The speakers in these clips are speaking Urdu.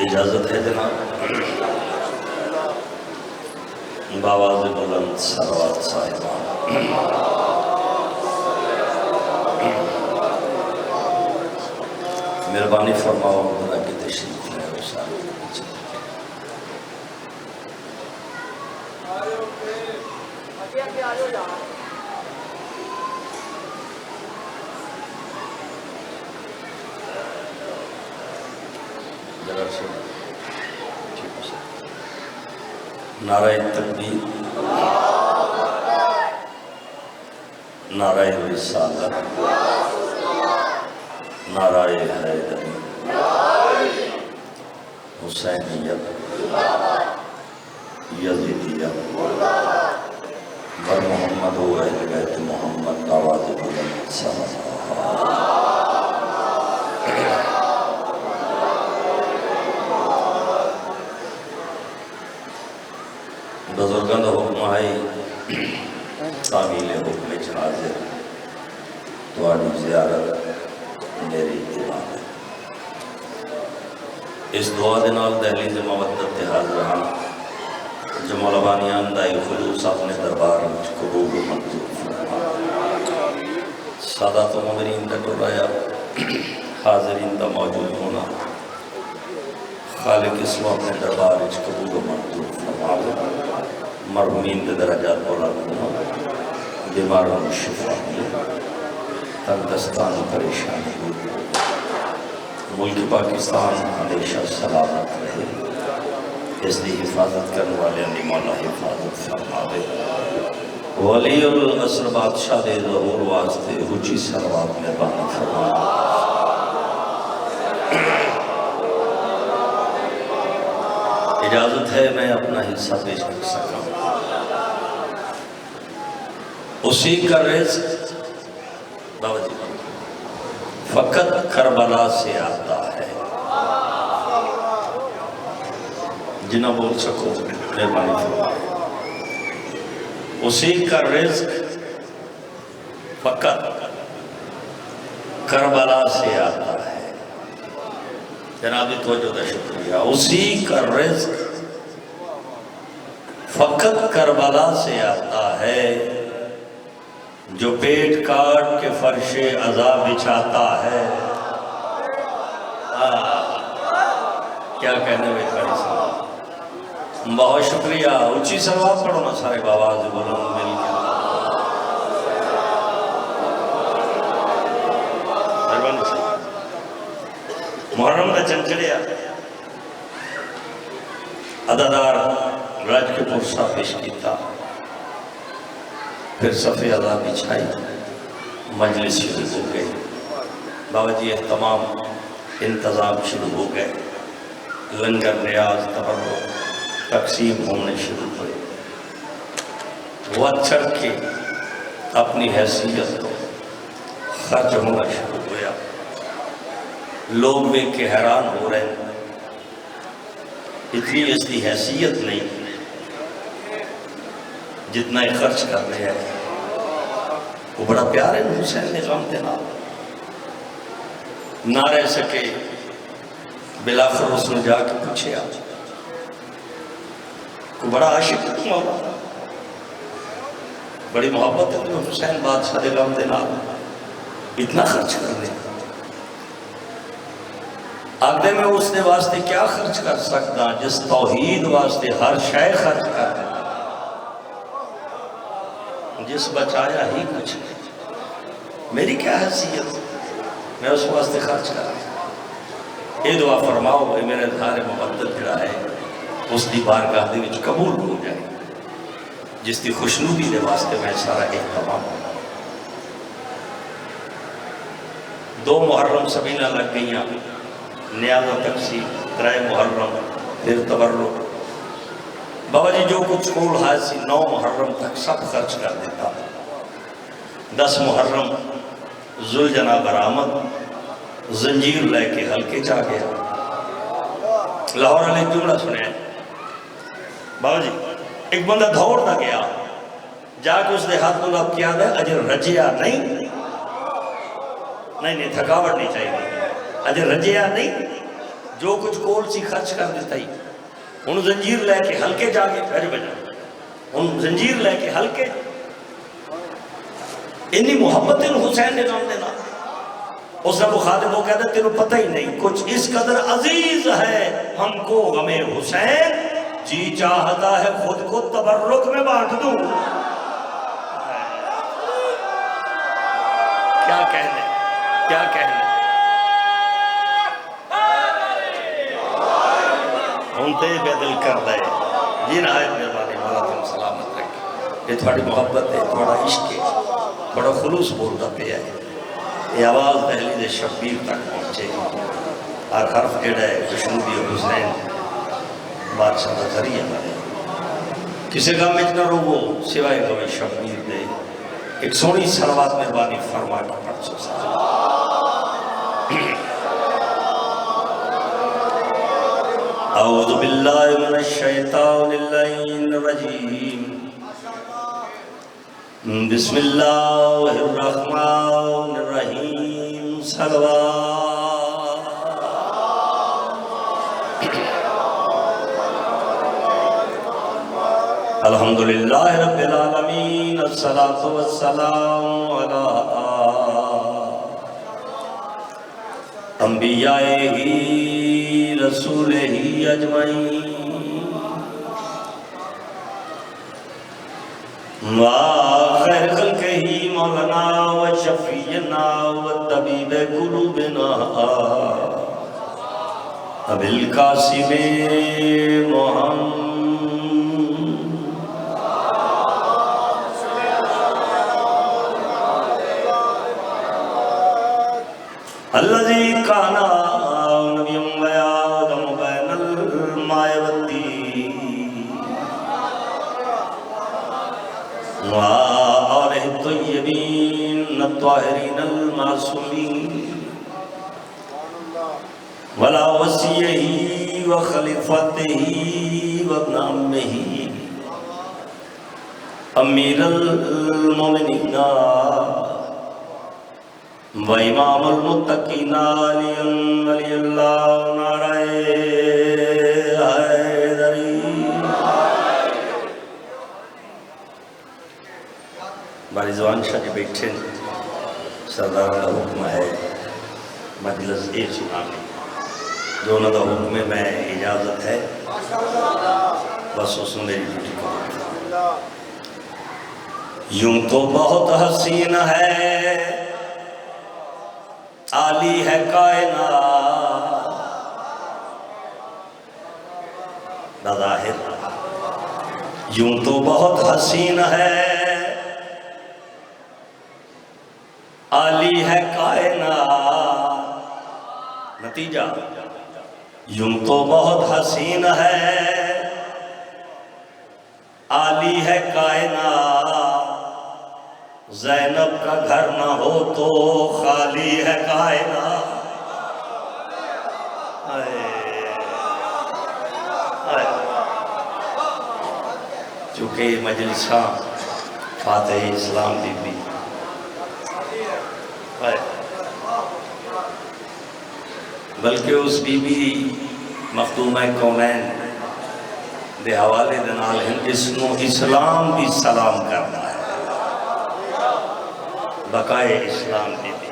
اجازت ہے جناب باواز بلند سروات صاحبان مہربانی فرماؤ ذرا کہ تشریف لے آؤ سارے نعرہ تکبیر نعرہ رسالت نعرہ حیدری حسینیت یزیدیت بر محمد و اہل بیت محمد آواز بلند بزرگان حکم آئی تعمیل حکم حاضر تواری زیارت میری دیوان ہے اس دعا دنال دہلیز مودت حاضران جمال بانیان دائی خلوص اپنے دربار قبول و منظور فرما سادات و ممرین کا ٹرایا حاضرین کا موجود ہونا خالق اسم اپنے دربار قبول و منظور فرما مرحومین کے درجات بولا کرنا بیماروں میں شفا تندرستان پریشانی ملک پاکستان ہمیشہ سلامت رہے اس دی حفاظت کرنے والے نے مولا حفاظت فرماوے ولی العصر بادشاہ دے ظہور واسطے اونچی صلوات مہربانی فرماوے اجازت ہے میں اپنا حصہ پیش کر سکتا ہوں اسی کا رزق بابا جی فقط کربلا سے آتا ہے جنہ بول سکو مہربانی فرمائے اسی کا رزق فقط کربلا سے آتا ہے جناب توجہ کا شکریہ اسی کا رزق فقط کربلا سے آتا ہے جو پیٹ کاٹ کے فرش عذاب بچھاتا ہے کیا کہنے میں کھڑی صاحب بہت شکریہ اونچی صلوات پڑھو نا سارے باواز بلند مل کے مہربانی صاحب محرم کا چنچڑیا ادادار راج کے پرسہ پیش کیتا پھر صفحہ ادا بچھائی مجلس شروع ہو گئے بابا جی تمام انتظام شروع ہو گئے لنگر نیاز تبرک تقسیم ہونے شروع ہوئے وہ چڑھ کے اپنی حیثیت کو خرچ ہونا شروع ہوا لوگ دیکھ کے حیران ہو رہے ہیں اتنی اس کی حیثیت نہیں جتنا ہی خرچ کرنے ہیں وہ بڑا پیار ہے حسین نظام دینا نہ رہ سکے بلاخر اس نے جا کے پوچھے آج کو بڑا عاشق مولا بڑی محبت ہے حسین بادشاہ نظام دینا اتنا خرچ کرنے آگے میں اس نے واسطے کیا خرچ کر سکتا جس توحید واسطے ہر شے خرچ کر دیتا جس بچایا ہی کچھ نہیں میری کیا حیثیت میں اس واسطے خرچ کر رہا اے دعا فرماؤ اے میرے دھار مبدل جڑا ہے اس دی بارگاہ دے وچ قبول ہو جائے جس دی خوشنودی دے واسطے میں سارا اہتمام ہوں 2 محرم سبینہ لگ گئیاں نیاز و تقسیم 3 محرم پھر تبرک بابا جی جو کچھ کول حاضی 9 محرم تک سب خرچ کر دیتا 10 محرم ذوالجناح برآمد زنجیر لے کے ہلکے چاہ گیا لاہور علیہ جملہ سنے بابا جی ایک بندہ دھوڑ نہ گیا جا کے اس نے ہاتھ اللہ کیا دے اجر رجیا نہیں تھکاوٹ نہیں چاہیے اجر رجیا نہیں جو کچھ کول سی خرچ کر دیتا ہی انہوں زنجیر لے کے ہلکے جا کے پھر بجا انہوں زنجیر لے کے ہلکے انی محبت حسین نے نام دینا اس نے مخاطب کو کہتا تیرے پتہ ہی نہیں کچھ اس قدر عزیز ہے ہم کو غم حسین جی چاہتا ہے خود کو تبرک میں بانٹ دوں کیا کہنے کیا کہنے انتے بے دل کر دے یہ نہایت مہربانی مولا تم سلامت رکھے یہ تھوڑی محبت ہے تھوڑا عشق ہے تھوڑا خلوص بولتا پہ ہے یہ آواز دہلیز شبیر تک پہنچے ہر حرف جڑا ہے بشنودی حسین بادشاہ کا ذریعہ ہے کسی کا میں اتنا روگو سوائے گوے شبیر دے ایک سونی سلوات مہربانی فرما کے پڑھ سکتا اعوذ باللہ من الشیطان اللعین الرجیم بسم اللہ الرحمن الرحیم صلوات الحمدللہ رب العالمین الصلاة والسلام علی انبیائے رسول ہی اجمعین خیر خلق ہی مولانا و شفیعنا و طبیب قلوبنا ابی القاسم محمد الذي كان نبيا وآدم بين الماء والطين وآله الطيبين الطاهرين المعصومين ولا وصيه وخليفته وابن عمه أمير المؤمنين وإمام المتقین علی اللہ نعرہ حیدری باری زبان شاہ جی بیٹھے سردار کا حکم ہے مجلس ایک سنانے جو انہوں کا حکم ہے میں اجازت ہے بس اس نے ڈیوٹی کو یوں تو بہت حسین ہے عالی ہے کائنات بظاہر یوں تو بہت حسین ہے عالی ہے کائنات نتیجہ یوں تو بہت حسین ہے عالی ہے کائنات زینب کا گھر نہ ہو تو خالی ہے کائنات چونکہ مجلساں فاتح اسلام بی بی بلکہ اس بی بی مخدومہ کونین دے حوالے دنال ہندسنو اسلام بھی سلام کرنا ہے بقائے اسلام بی بی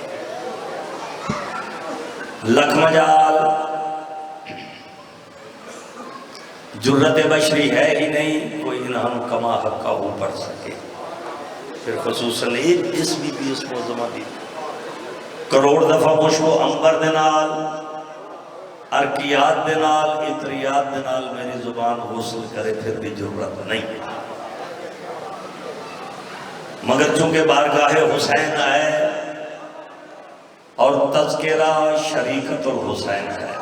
لکھ مجال جرت بشری ہے ہی نہیں کوئی انہم کما حق کا ہو پڑھ سکے پھر خصوصاً ایک اس بی بی اس موزمہ دی کروڑ دفعہ مشو امبر دنال ارکیات دنال اطریات دنال میری زبان غسل کرے پھر بھی جرت نہیں مگر چونکہ بارگاہ حسین ہے اور تذکرہ شریکت الحسین ہے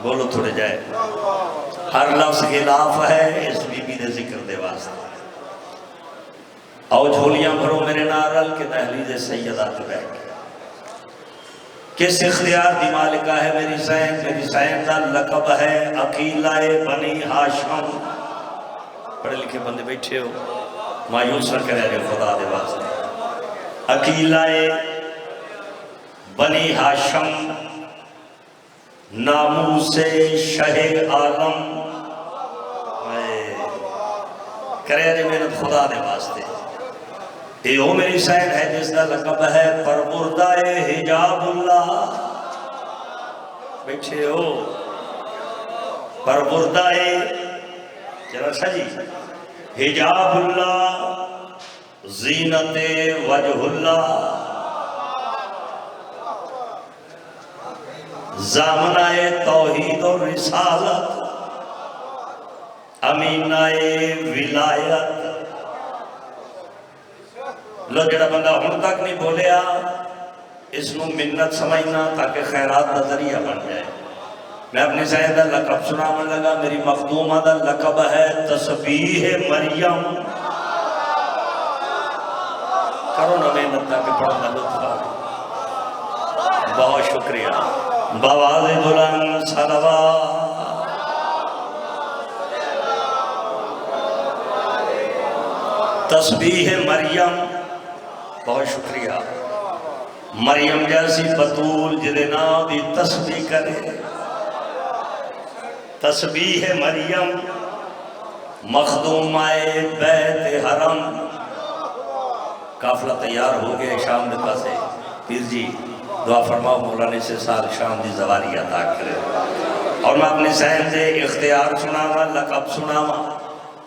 بولو تھوڑے جائے ہر لفظ خلاف ہے اس بی بی دے ذکر دے واسطے آؤ جھولیاں بھرو میرے نارل کے تحلیز سیدات بیٹھ کس اختیار دی مالکہ ہے میری زین دا لقب ہے عقیلہ بنی ہاشم پڑھے لکھے بندے بیٹھے ہو مایوس نہ کرے رہے خدا دے واسطے عقیلہ بنی ہاشم ناموس شہ عالم کرے جی محنت خدا دے واسطے یہ وہ میری سین ہے جس کا لقب ہے پروردہ حجاب اللہ بیٹھے ہو پروردہ چرا سجی حجاب اللہ زینت وجہ اللہ زامنہ توحید و رسالت امینہ ولایت لو جڑا بندہ ہن تک نہیں بولیا اس نو منت سمجھنا تاکہ خیرات کا ذریعہ بن جائے میں اپنی سائن دا لقب سناون لگا میری مخدومہ دا لقب ہے تسبیح مریم کرو نا محنت تاکہ پڑھنا لطف آگے بہت شکریہ بواز بلند صلوات تسبیح مریم بہت شکریہ مریم جیسی بطول جدے نام دی تسبیح کرے تسبیح مریم مخدومہ بیت حرم قافلہ تیار ہو گئے شام دے پاسے پیر جی دعا فرماؤ مولانے سے سال شام دی زواری عطا کرے اور میں اپنی سہن دے اختیار سناوا لقب سناوا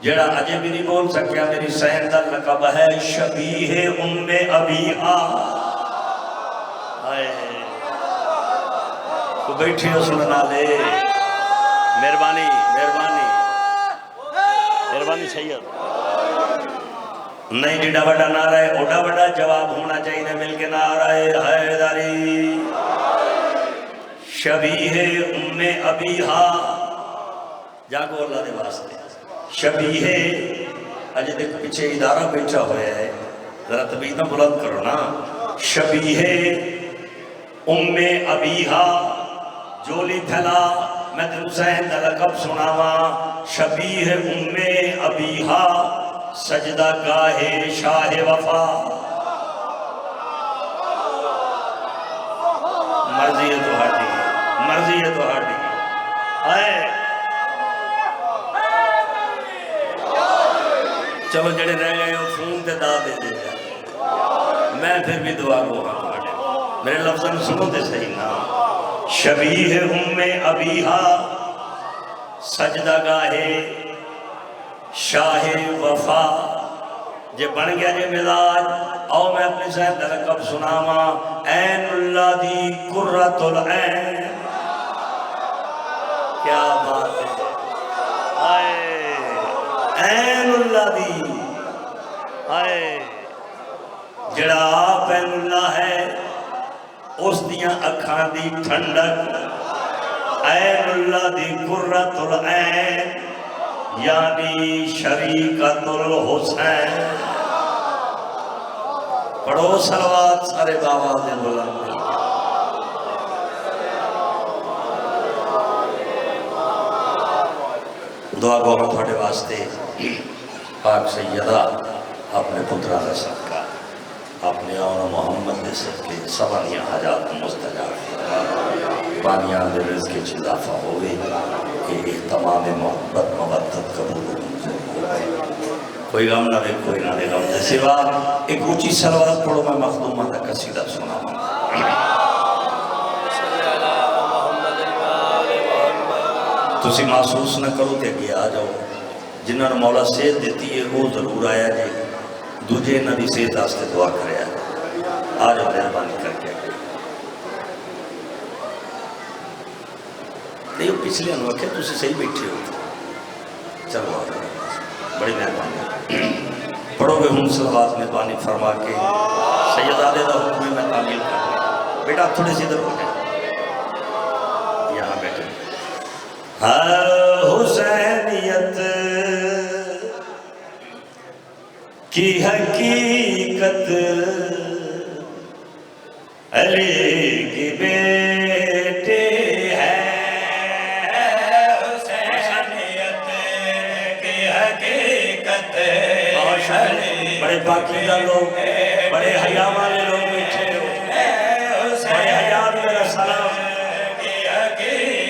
جڑا اجے بھی نہیں بول سکیا میری سہن دا لقب ہے شبیہ ام ابیہا تو بیٹھے ہو سننا لے مہربانی مہربانی مہربانی سید نہیں جڑا بڑا نعرہ ہے اوڈا بڑا جواب ہونا چاہیے مل کے نعرہ حیدری شبیہ ام ابیہا جاگو اللہ دے واسطے شبیہ اجے دیکھ پیچھے ادارہ بیٹھا ہویا ہے ذرا طبیعتہ بلند کرو نا شبیہ ام ابیہا جولی پھیلا میں تن حسین دا لقب سناوا شبیہ ام ابیہا سجدہ گاہے شاہ وفا مرضی ہے تو ہاٹی مرضی ہے تو ہاٹی آئے چلو جڑے رہ گئے ہو فون تے دا دے دے میں پھر بھی دعا کو میرے لفظاں سنو تے صحیح نا شبیہ ام ابیہا سجدہ گاہے شاہ وفا جے بن گیا جے مزاج آؤ میں اپنی صاحب دا لقب سناوا این اللہ دی قرۃ العین کیا بات ہے آئے این اللہ دی آئے جڑا آپ این اللہ ہے اس دیاں اکھاں دی ٹھنڈک این اللہ دی قرۃ العین یعنی شریکت الحسین پڑھو صلوات سارے بابا دے بلند دعا گوھر تھوڑے واسطے پاک سیدہ اپنے پترہ رسل کا اپنے آن محمد دے صدقے سبانیاں حجات مستجاب بانیاں دے رزق کے اضافہ ہوئے کہ تمام محبت مودت قبول ہوئے کوئی غم نہ دے کوئی نہ دے غم دے سوا ایک اونچی صلوات پڑھو میں مخدومہ دا قصیدہ سنا تسی محسوس نہ کرو کہ اگے آ جاؤ جنہاں نے مولا صحت دیتی ہے وہ ضرور آیا جی دوجے نہ دی صحت آستے دعا کرے آ جاؤ مہربانی کر کے نہیں وہ پچھلے انوکھے تسی صحیح بیٹھے ہو چلو آ جاؤ بڑی مہربانی پڑھو گے ہم صلوات مہربانی فرما کے سیدادے دا حکم میں تعمیل کر لیں بیٹا تھوڑے سی ادھر ہو جائے یہاں بیٹھے حسینیت کی حقیقت علی کی بیٹے ہے حسینیت کی حقیقت بڑے پاکیزہ لوگ بڑے حیا والے لوگ بیٹھے ہو بڑے حیا میرا سلام کی حقیقت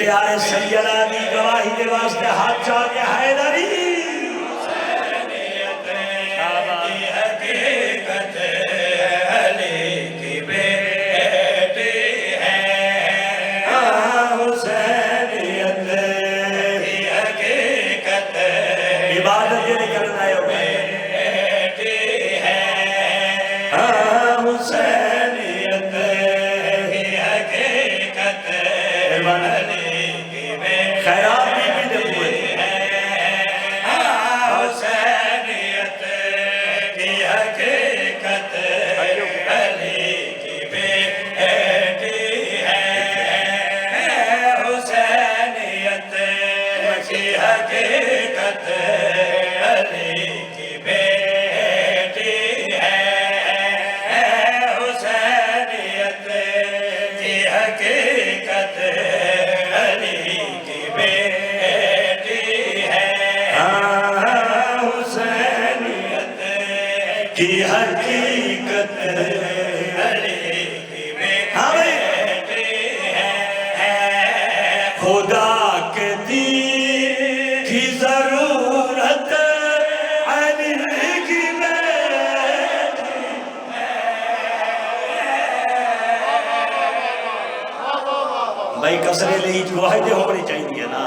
پیارے سیدہ دی گواہی دے واسطے ہاتھ چاہ کے حیدری گواہی ہونی چاہیے نا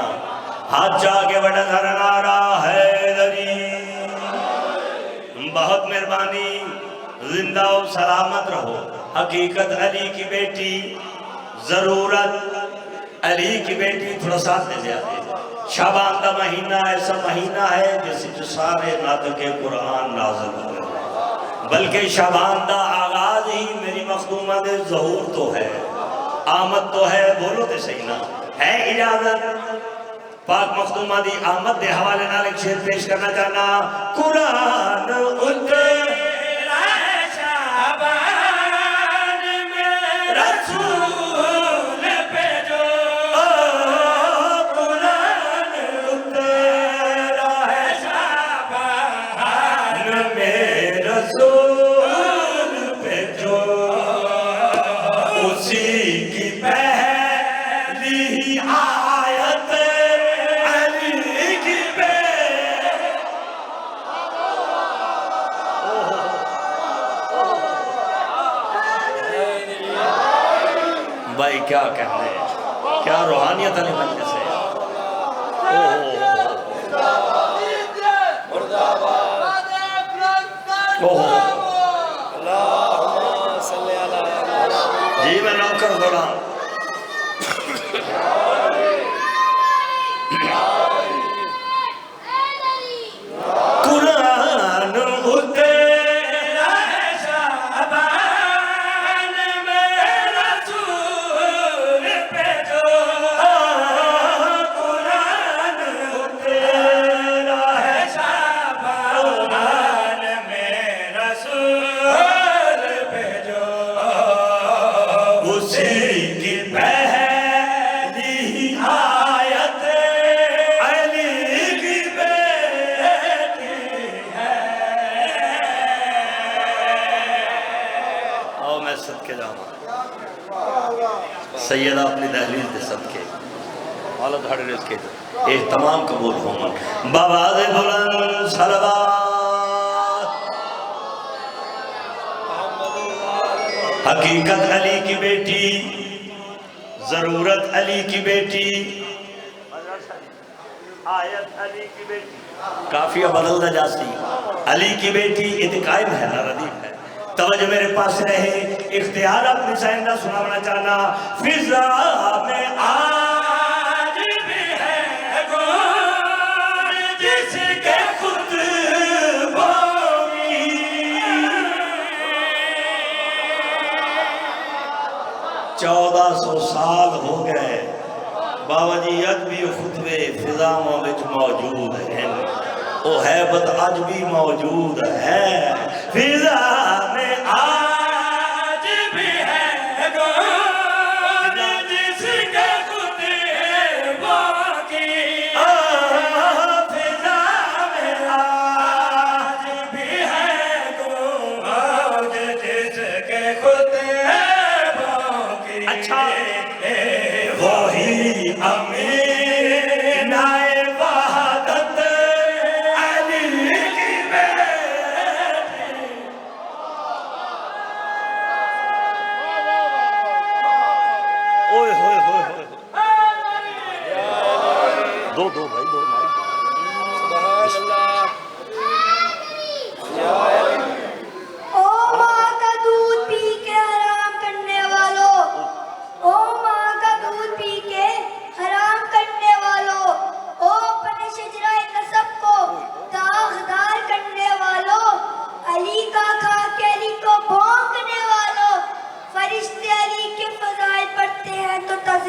ہاتھ جا کے بڑا ذرا نعرہ حیدری بہت مہربانی زندہ و سلامت رہو حقیقت علی کی بیٹی ضرورت علی کی بیٹی تھوڑا ساتھ دے زیادہ شعبان کا مہینہ ایسا مہینہ ہے جیسے جو سارے ناطق قرآن نازل ہوئے بلکہ شعبان کا آغاز ہی میری مخدومہ دے ظہور تو ہے آمد تو ہے بولو تے صحیح نا ہے اجازت پاک مخدومہ دی آمد دے حوالے نال ایک شعر پیش کرنا چاہنا قرآن اترا شعبان میں رسول پہ جو قرآن اترا شعبان میں رسول پہ جو اسی کی پہلی آیت علی کی بھائی کیا کہنے ہیں کیا روحانیت علی مجلس ہے جی میں نوکر غلام قرآن اترا شعبان میں رسول پہ جو قرآن اترا شعبان میں رسول پہ جو اسی کی پہلی آیت علی کی بیٹی ہے آؤ میں صدقے جاؤں سیدہ اپنی دہلیز دے صدقے حالت ہڑ رزق کے اہتمام قبول ہوں بآواز بلند صلوات حقیقت علی کی بیٹی ضرورت علی کی بیٹی آیت علی کی بیٹی کافیہ بدل دا جاسی علی کی بیٹی اتقائم ہے نا ردیف ہے توجہ میرے پاس رہے اختیار اپنی سائندہ سناونا چاہنا فضا میں آج بھی ہے گون جس کے خطبوں کی 1400 سال ہو گئے بابا جی اد بھی خطبے فضاؤں وچ موجود ہیں وہ حیبت آج بھی موجود ہے فضا میں آج بھی ہے گون جس کے خطبوں کی فضا میں آج بھی ہے گون جس کے خطبوں کی اچھا وہی ہمیں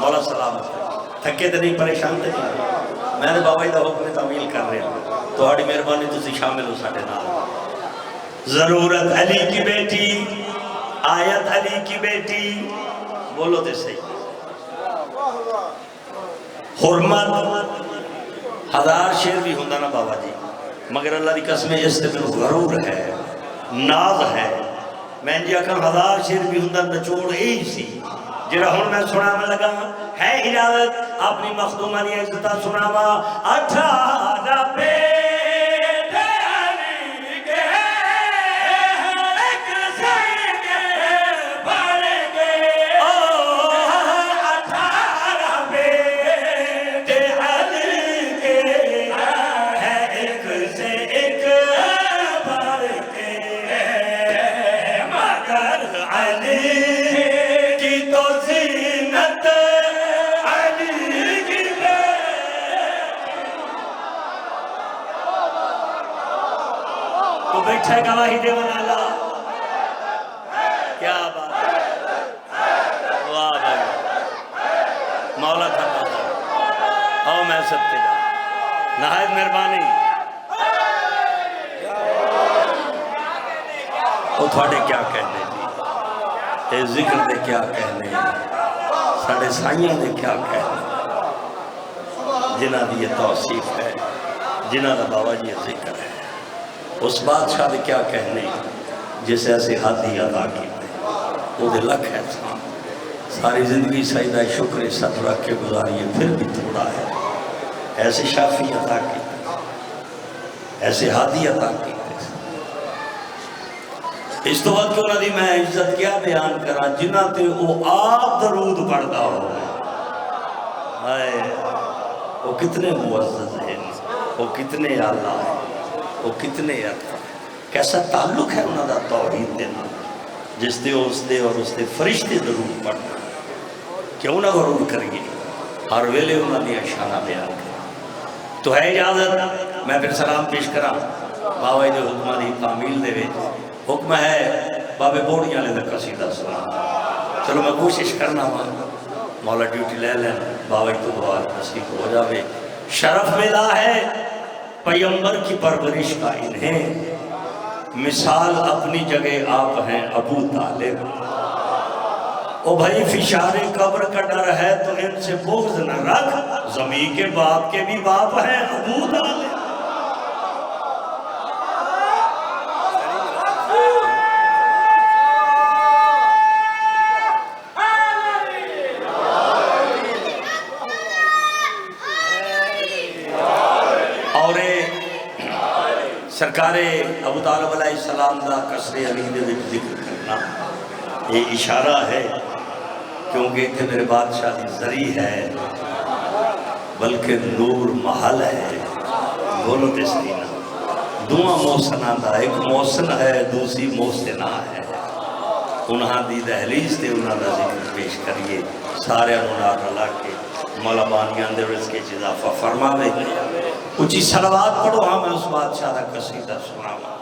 مولا سلامت تھکے تو نہیں پریشان تو نہیں میں نے بابا جی کا حکم تعمیل کر رہے ہیں تہاڈی مہربانی تسی شامل ہو ساڈے نال ضرورت علی کی بیٹی آیت علی کی بیٹی بولو تے صحیح حرمت ہزار شیر بھی ہوندہ نا بابا جی مگر اللہ دی قسم اس تے میں غرور ہے ناز ہے میں جی آکھاں ہزار شیر بھی ہوندہ نچوڑ ہی سی جڑا ہن میں سنا میں لگا ہے اجازت اپنی مخدومہ دی عزتہ سناوا 18 بیٹے علی کے ایک سین بڑھ گئے 18 بیٹے علی کے ہے ایک سے ایک بڑھ گئے مگر علی کی تو زینت علی کی تو بیٹھا ہے گواہی دے والا کیا بات واہ بھائی مولا تھا آؤ میں سب کے جا نہایت مہربانی وہ تھوڑے کیا کہنے جی اے ذکر دے کیا کہنے ساڑھے سائیاں دے کیا کہنے جنہ دی یہ توصیف ہے جنہ دا بابا جی یہ ذکر ہے اس بادشاہ دے کیا کہنے جسے ایسے حادی ادا کی وہ دے لکھ ہے ساری زندگی سجدہ شکر ست رکھ کے گزاری ہے پھر بھی تھوڑا ہے ایسے شافی عطا کی ایسے حادی عطا کی اس تو وقت کیوں ندی میں عزت کیا بیان کرا جنہ تے وہ آپ درود پڑھتا ہو وہ کتنے معزز ہیں وہ کتنے اعلیٰ ہیں وہ کتنے ارفع کیسا تعلق ہے انہوں دا توحید دینا جس دے اس دے اور اس دے فرشتے درود پڑھنا کیوں نہ غرور کریے ہر ویلے انہوں نے اشانہ بیان کرا تو ہے اجازت میں پھر سلام پیش کرا بابا جی حکمہ دی تعمیل دے حکم ہے بابے بوڑیاں لے دا قصیدہ سنا چلو میں کوشش کرنا مولا ڈیوٹی لے لیں بابا جی تو دعا نصیب ہو جاوے شرف ملا ہے پیغمبر کی پرورش کا انہیں مثال اپنی جگہ آپ ہیں ابو طالب او بھائی فشار قبر کا ڈر ہے تو ان سے بغض نہ رکھ زمین کے باپ کے بھی باپ ہیں ابو طالب سرکار ابو طالب علیہ السلام دا قصر علی دے ذکر کرنا یہ اشارہ ہے کیونکہ اتنے میرے بادشاہ دی ذریع ہے بلکہ نور محل ہے بولو تسلینا دعا محسنہ دا ایک محسن ہے دوسری محسنہ ہے انہاں دی دہلیز تے انہاں دا ذکر پیش کریے سارے انہاں رلا کے مولا بانیان دے رزق کے اضافہ فرماوے اچھی صلوات پڑھو ہاں میں اس بادشاہ دا قصیدہ سناوا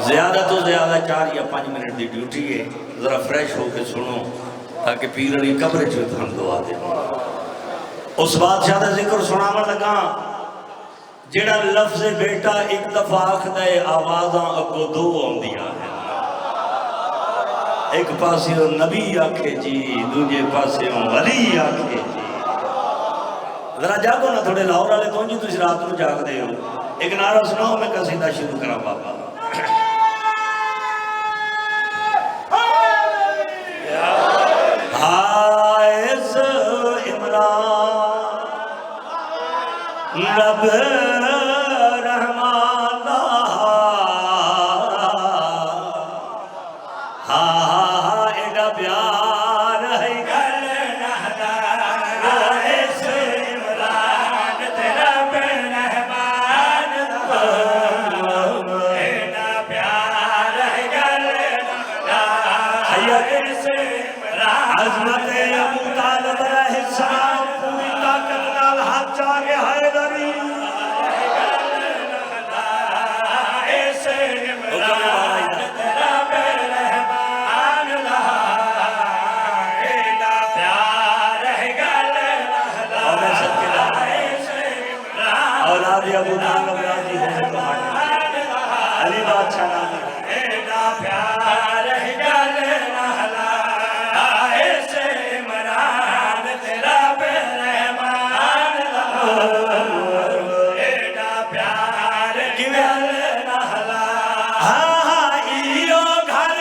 زیادہ تو زیادہ 4 یا 5 منٹ دی ڈیوٹی ہے ذرا فریش ہو کے سنو تاکہ پیر علی قبر جو ہم دعا دے اس بادشاہ دا ذکر سناوا لگا جڑا لفظ بیٹا ایک دفعہ آخدہ آوازاں اگو دو آندیاں ہیں ایک پاسے ہو نبی آکھے جی دوجے پاسے ہو ولی آکھے جی ذرا جاگو نا تھوڑے لاہور والے کون جی تجھ رات میں جاگ دے ہو ایک نعرہ سناؤ میں قصیدہ شروع کرا بابا حائز عمران رب رحمان ایڈا پیار ہے گل حائز عمران تیرا رحمان ایڈا پیار ہے گل حائز عظمت ابو طالب علیہ السلام پوری طاقت نال ہاتھ جاگے حیدری حاجی ابو طالب راضی ہونے کو ہاتھ علی بادشاہ راضی ایڈا پیار گل نہلا ایسے عمران تیرا بے رحمان ایڈا پیار گل نہلا ایو گھر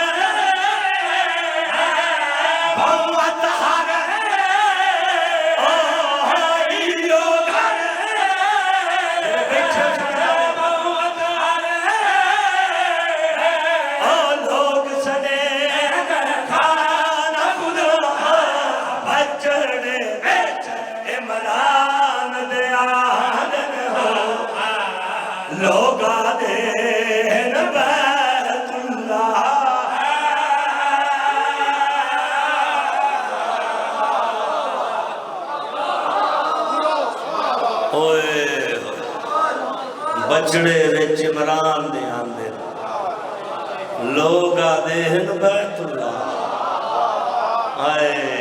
بہت ہر ایو گھر لوگ سنے کھانا خدا بچڑے عمران دے آدن ہو لوگا دین بیت اللہ اوئے بچڑے وچ عمران دے آندے لوگا دین بیت اللہ آئے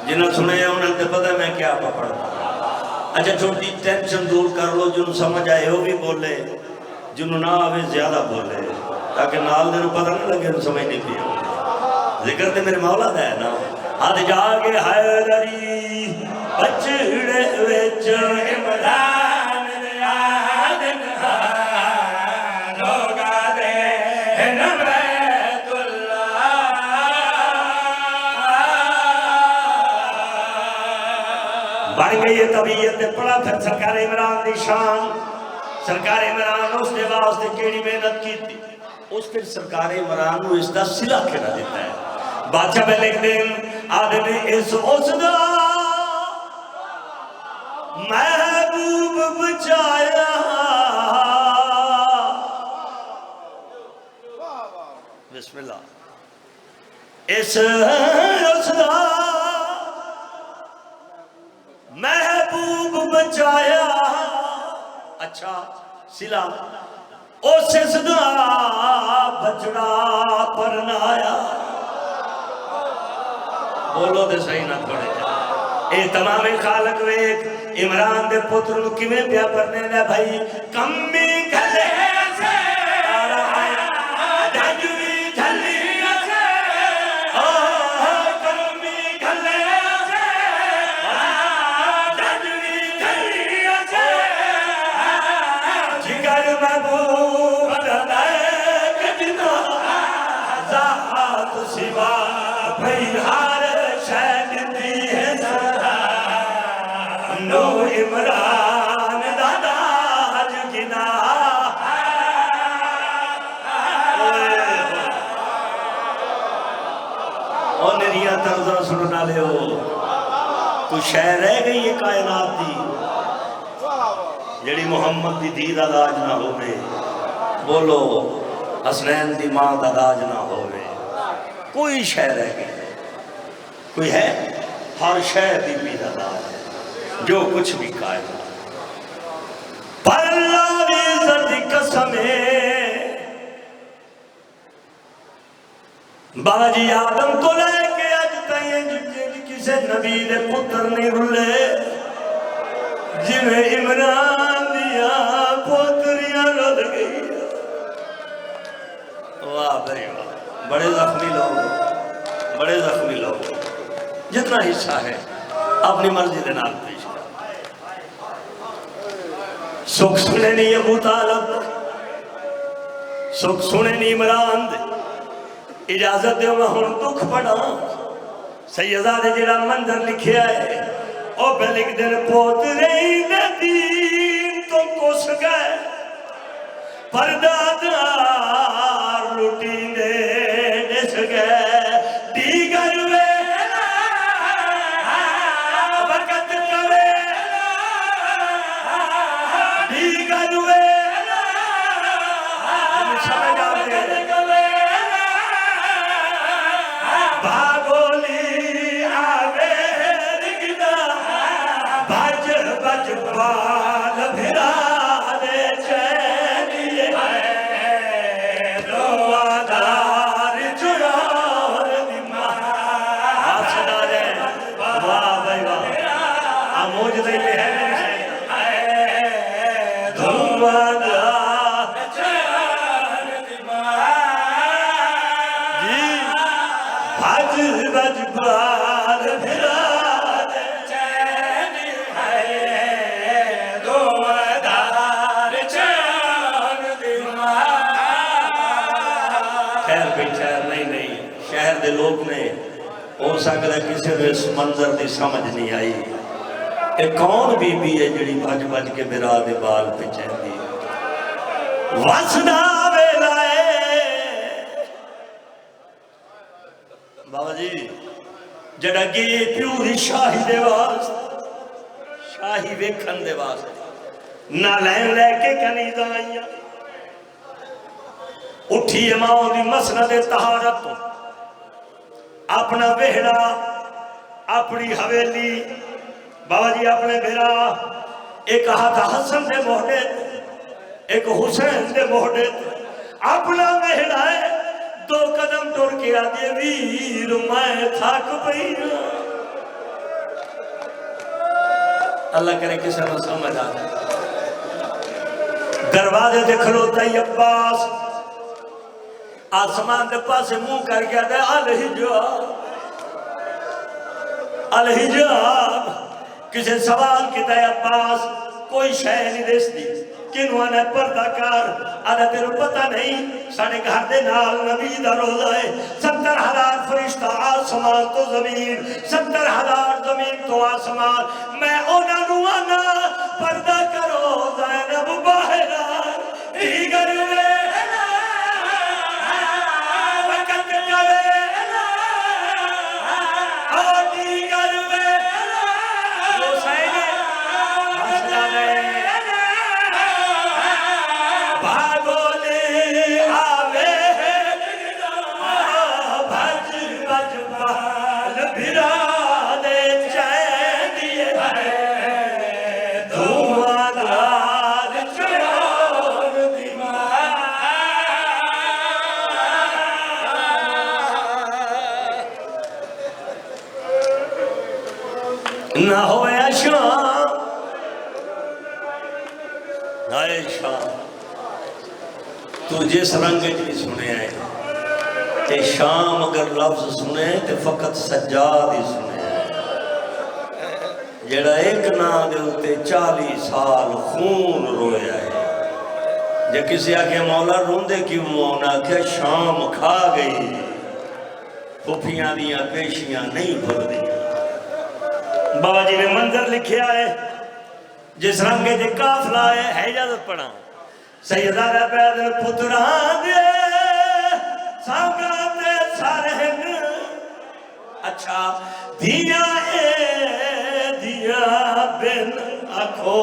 جنہوں سنے ہیں انہوں نے پتہ میں کیا پڑھتا اچھا چھوٹی ٹینشن دور کر لو جنہوں سمجھ آئے ہو بھی بولے جنہوں نہ آوے زیادہ بولے تاکہ نال دے پتہ نہیں لگے انہوں سمجھ نہیں پیا ذکر تے میرے مولا دا ہے نا ہاتھ جاگے حیدری بچڑے وچ عمران دے آدن لوگا دین بیت اللہ بڑھ گئی ہے طبیعت پڑا پھر سرکار عمران دی شان سرکار عمران اس نے واسطے کیڑی محنت کی تھی اس پھر سرکار عمران کو اس دا صلہ کہنا دیتا ہے بادشاہ میں لکھ دیں آدھے اس دا محبوب بچایا بسم اللہ اس دا محبوب بچایا اچھا سلا اس دا بچڑا پرنایا بولو دے صحیح نہ تھوڑے اے تمام خالق ویک عمران دے پتر نو کیویں پیا پرنے دے بھائی کمی گھلے سے جھجوی جھلی سے کمی گھلے سے جھجوی جھلی سے جگر محبوب دے کجنا ذات سوا بھئی ہار شہد دی ہے نو عمران دادا جگنا اور نریاں طرزہ سننا لے ہو تو شہر رہ گئی یہ کائنات دی جڑی محمد دی دید علاج نہ ہوئے بولو حسنین دی ماں علاج نہ ہوئے کوئی شہر رہ گئی کوئی ہے ہر شہر دی بھی علاج ہے جو کچھ بھی قائم پر اللہ دی عزت قسم ہے بابا جی آدم تو لے کے اج تائیں کسے نبی دے پتر نہیں رلے جویں عمران دیا پوتریاں رل گئی واہ بھائی واہ بڑے زخمی لوگ جتنا حصہ ہے اپنی مرضی دے نال پیش کر سکھ سنے نہیں ابو طالب سکھ سنے نہیں عمران دے اجازت دے میں ہن دکھ پڑا سیدہ دے جڑا منظر لکھیا ہے او پہ لکھ دن پوترے دے دین تو کس گئے پردادار لٹی دے دس گئے دیگر ویلا وقت کرے دیگر ویلا سمجھ آتے بھاگولی آوے رگنا بج بج بال بھرا دے چینیے دو آدھار چرار دیمار آسدہ دے واہ بھائی واہ آموج دے لئے ہے دوادار جی بھج بھج بال بھرا خیر بھی خیر نہیں شہر دے لوگ نے ہو سکتا کسی نے اس منظر دی سمجھ نہیں آئی کہ کون بی بی ہے جڑی بھج بھج کے برا دے بال پہ چہندی وسدا ویلائے بابا جی جڑا گے پیو دی شاہی دے واسطے شاہی ویکھن دے واسطے نہ لین لے کے کنیزاں آئیاں اٹھی ماؤں دی مسند طہارت اپنا بہڑا اپنی حویلی بابا جی اپنے بھیرا ایک ہاتھ حسن دے موڑے ایک حسین دے موڑے اپنا بہڑا ہے دو قدم ٹور کے آدھے ویر میں تھاک پئی اللہ کرے کسی نے سمجھ آتا دروازے دے کھلوتا ہی عباس آسمان دے پاسے منہ کر گیا دے الحجاب کسی سوال کی دے عباس کوئی شے نہیں دیس دی کنو آنے پردہ کار آدھا تیرے پتہ نہیں ساڑھے گھر دے نال نبی دا روزہ ہے 70,000 فرشتہ آسمان تو زمین 70,000 زمین تو آسمان میں اونا روانا پردہ کرو زینب باہران دیگر میں نہ ہویا شام آئے شام تو جس رنگ جی سنے آئے کہ شام اگر لفظ سنے تو فقط سجاد ہی سنے آئے جڑا ایک نا دے ہوتے 40 سال خون روئے آئے جب کسی آکے مولا روندے کیوں مونا کہ شام کھا گئی پھوپیاں دیاں پیشیاں نہیں بھر دیاں بابا جی نے منظر لکھے آئے جس رنگے دے کافلہ آئے ہے اجازت پڑھا سیدہ رہ پیدر پتران دے سانگاتے سارہن اچھا دیا بن آکھو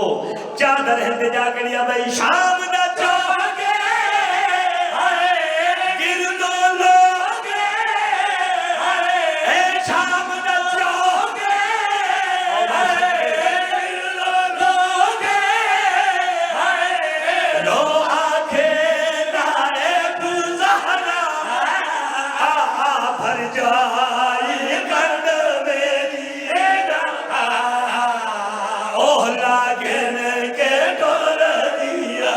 چادر ہندے جا کے لیا بھئی شام نہ چاہے گردو لوگے اے شام نہ چاہے لو آنکھیں نائب زہرا بھر جائی گرد میری اوہ لاگن کے ڈور دیا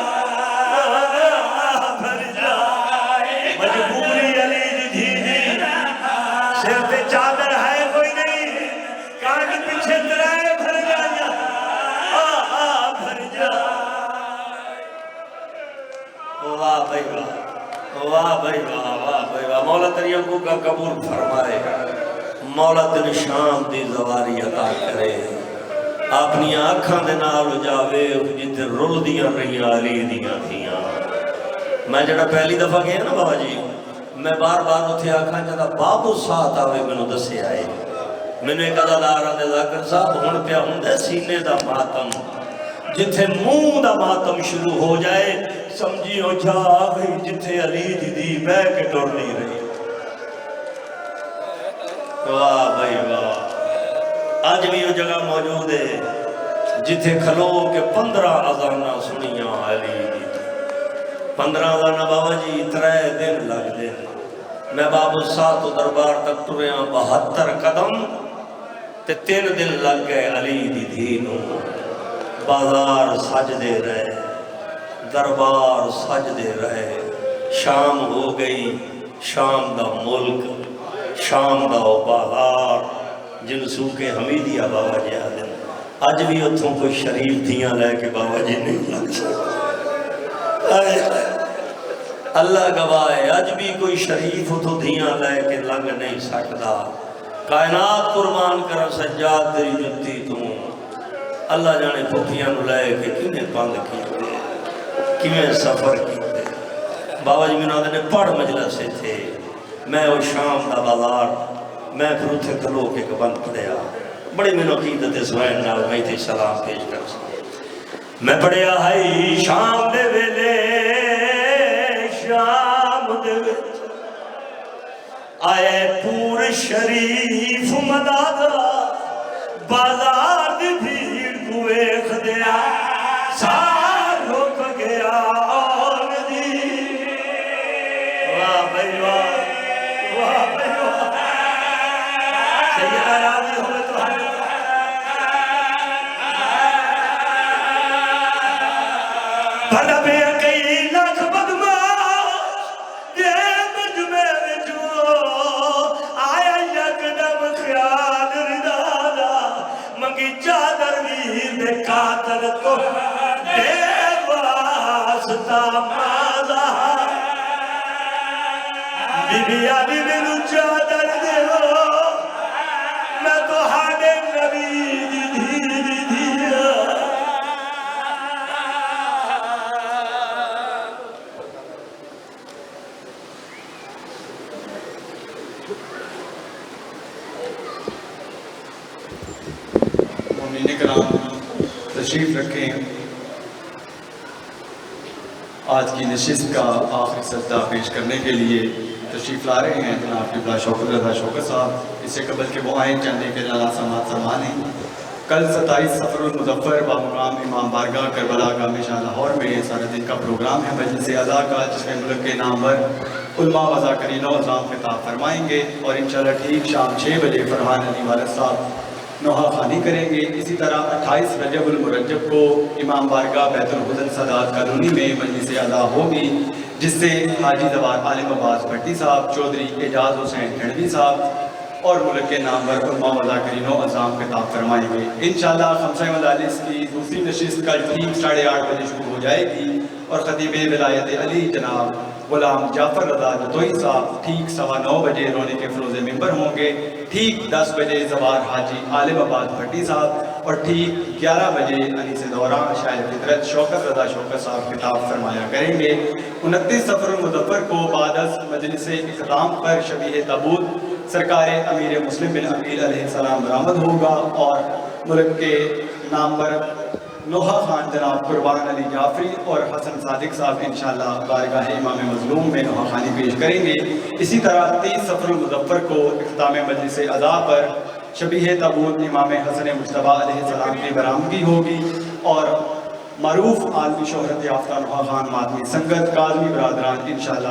بھر جائی مجبوری علی جی سر پہ چادر ہے کوئی نہیں کان پیچھے درائے بھر جایا بھر جائی واہ بھائی واہ واہ بھائی واہ واہ بھائی واہ مولا تیری کو کا قبول فرمائے مولا تیری شام دی زواری عطا کرے اپنی آنکھاں دے نال جاوے جتے رول دیاں رہی علی دیاں تھیاں میں جڑا پہلی دفعہ گیا نا بابا جی میں بار بار اتھے آنکھاں جڑا بابو ساتھ آوے میں نے دسے آئے میں نے ایک ادادار آنے ذاکر صاحب ہون پہ ہوں دے سینے دا ماتم جتھے منہ دا ماتم شروع ہو جائے سمجھی ہو جا گئی جتھے علی دی بے کے ٹور نہیں رہی واہ بھائی واہ آج بھی وہ جگہ موجود ہے جتھے کھلو کے 15 اذانہ سنیاں علی دی 15 اذانہ بابا جی 3 دن لگ دے میں بابو ساتھ دربار تک ٹریاں 72 قدم تے 3 دن لگ گئے علی دی دینوں بازار سج دے رہے دربار سجدے رہے، شام ہو گئی، شام دا ملک، شام دا بہار جن سوکے حمیدیہ بابا جی آدھے اج بھی اتھوں کوئی شریف دھیاں لے کے بابا جی نہیں لگ سکتا۔ اللہ گواہ ہے اج بھی کوئی شریف اتھوں دھیاں لے کے لنگ نہیں سکتا۔ کائنات قربان کرا سجاد تیری جتی توں، اللہ جانے پھوٹیاں نو لے کے کیویں بند کیتے، کیویں سفر کیتے۔ بابا جی میں نے پڑھ مجلس سے تھے، میں وہ شام دا بازار میں پھر اتھے کھلو کے بند پڑھیا، بڑی میں عقیدت سوائن نال میں تے سلام پیش کر سکتا۔ میں پڑھیا ہے شام دے ویلے، شام دے وچ آئے پور شریف مدادا، بازار دی بھیڑ کو ویکھ دیا سار رک گیا اور دی۔ واہ بھائی واہ، واہ بھائی واہ، سیدہ راضی ہوئے تو ہم بھلا بے کئی لاکھ بدماش دے مجمع وچوں آیا یکدم خیال رضا دا، منگی چادر ویر دے قاتل تو دے واسطہ مازا، بی بی آدھی مینوں چادر دیو، میں تو ہاڈے نبی دی دھی دیا۔ مومنین کرام تشریف رکھیں، آج کی نشست کا آخری سجدہ پیش کرنے کے لیے تشریف لا رہے ہیں جناب قبلہ شوکت رضا شوکت صاحب۔ اس سے قبل کے وہ آئیں چندے کے جلال سماعت فرمانے۔ کل 27 سفر المظفر بامقام امام بارگاہ کربلا کا ہمیشہ لاہور میں سارے دن کا پروگرام ہے مجلس اعلیٰ کا، جس میں ملک کے نامور علماء و ذاکرین و عظام خطاب فرمائیں گے، اور انشاءاللہ ٹھیک شام 6 بجے فرحان علی والد صاحب نوحہ خوانی کریں گے۔ اسی طرح 28 رجب المرجب کو امام بارگاہ بیت الحسن سادات کالونی میں مجلس اعلیٰ ہوگی، جس سے حاجی زوار عالم عباس بھٹی صاحب، چودھری اعجاز حسین کھنڈوی صاحب اور ملک کے نامور علماء و ذاکرین و عظام خطاب فرمائیں گے۔ انشاءاللہ خمسہ مجالس کی دوسری نشست کل ٹھیک 8:30 بجے شروع ہو جائے گی، اور خطیب ولایت علی جناب غلام جعفر رضا جتوئی صاحب ٹھیک 9:15 بجے رونے کے فروز ممبر ہوں گے، ٹھیک 10 بجے زوار حاجی عالم عباس بھٹی صاحب، اور ٹھیک 11 بجے انیس دوران شاعر فطرت شوکت رضا شوکت صاحب خطاب فرمایا کریں گے۔ 29 سفر المظفر کو بعد از مجلس اختتام پر شبیہ تابوت سرکار امیر مسلم بن عقیل علیہ السلام برآمد ہوگا، اور ملک کے نامور نوحہ خان جناب قربان علی جعفری اور حسن صادق صاحب انشاءاللہ بارگاہ امام مظلوم میں نوحہ خوانی پیش کریں گے۔ اسی طرح 30 سفر المظفر کو اختتام مجلس عزا پر شبیہ تابوت امام حسن مجتبیٰ علیہ السلام کی برآمدگی ہوگی، اور معروف عالمی شہرت یافتہ نوحہ خان ماتمی سنگت کاظمی برادران انشاءاللہ